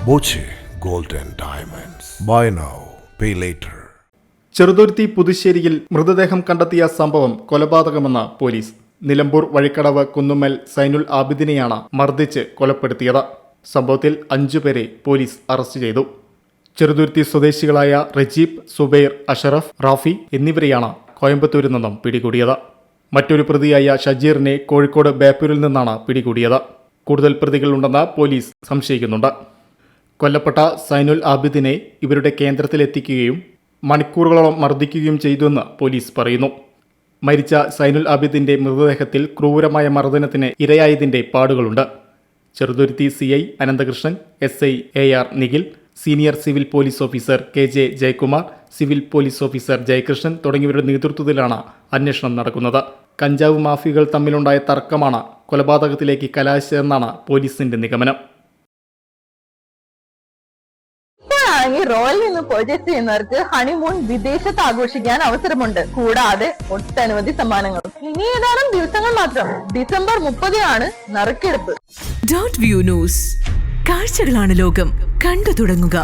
Boche gold and diamonds. Buy now pay later. Cheruthuruthy പുതുശ്ശേരിയിൽ മൃതദേഹം കണ്ടെത്തിയ സംഭവം കൊലപാതകമെന്ന് പോലീസ്. നിലമ്പൂർ വഴിക്കടവ് കുന്നുമ്മൽ സൈനുൽ ആബിദിനെയാണ് മർദ്ദിച്ച് കൊലപ്പെടുത്തിയത്. സംഭവത്തിൽ 5 പേരെ പോലീസ് അറസ്റ്റ് ചെയ്തു. ചെറുതുരുത്തി സ്വദേശികളായ റജീബ്, സുബൈർ, അഷറഫ്, റാഫി എന്നിവരെയാണ് കോയമ്പത്തൂരിൽ നിന്നും പിടികൂടിയത്. മറ്റൊരു പ്രതിയായ ഷജീറിനെ കോഴിക്കോട് ബേപ്പൂരിൽ നിന്നാണ് പിടികൂടിയത്. കൂടുതൽ പ്രതികളുണ്ടെന്ന് പോലീസ് സംശയിക്കുന്നുണ്ട്. കൊല്ലപ്പെട്ട സൈനുൽ ആബിദിനെ ഇവരുടെ കേന്ദ്രത്തിലെത്തിക്കുകയും മണിക്കൂറുകളോളം മർദ്ദിക്കുകയും ചെയ്തുവെന്ന് പോലീസ് പറയുന്നു. മരിച്ച സൈനുൽ ആബിദിന്റെ മൃതദേഹത്തിൽ ക്രൂരമായ മർദ്ദനത്തിന് ഇരയായതിന്റെ പാടുകളുണ്ട്. Cheruthuruthy CI Ananthakrishnan, SI AR Nikhil, senior civil police officer KJ Jayakumar, civil police officer Jayakrishnan തുടങ്ങിയവരുടെ നേതൃത്വത്തിലാണ് അന്വേഷണം നടക്കുന്നത്. കഞ്ചാവ് മാഫിയകൾ തമ്മിലുണ്ടായ തർക്കമാണ് കൊലപാതകത്തിലേക്ക് കലാശിച്ചതെന്നാണ് പോലീസിന്റെ നിഗമനം. റോയൽ നിന്ന് പർച്ചേസ് ചെയ്യുന്നവർക്ക് ഹണിമൂൺ വിദേശത്ത് ആഘോഷിക്കാൻ അവസരമുണ്ട്. കൂടാതെ ഒട്ടനവധി സമ്മാനങ്ങളും. ഇനി ഏതാനും ദിവസങ്ങൾ മാത്രം. ഡിസംബർ 30 ആണ് നറുക്കെടുപ്പ്. Dot view news. കാഴ്ചകളാണ് ലോകം. കണ്ടു തുടങ്ങുക.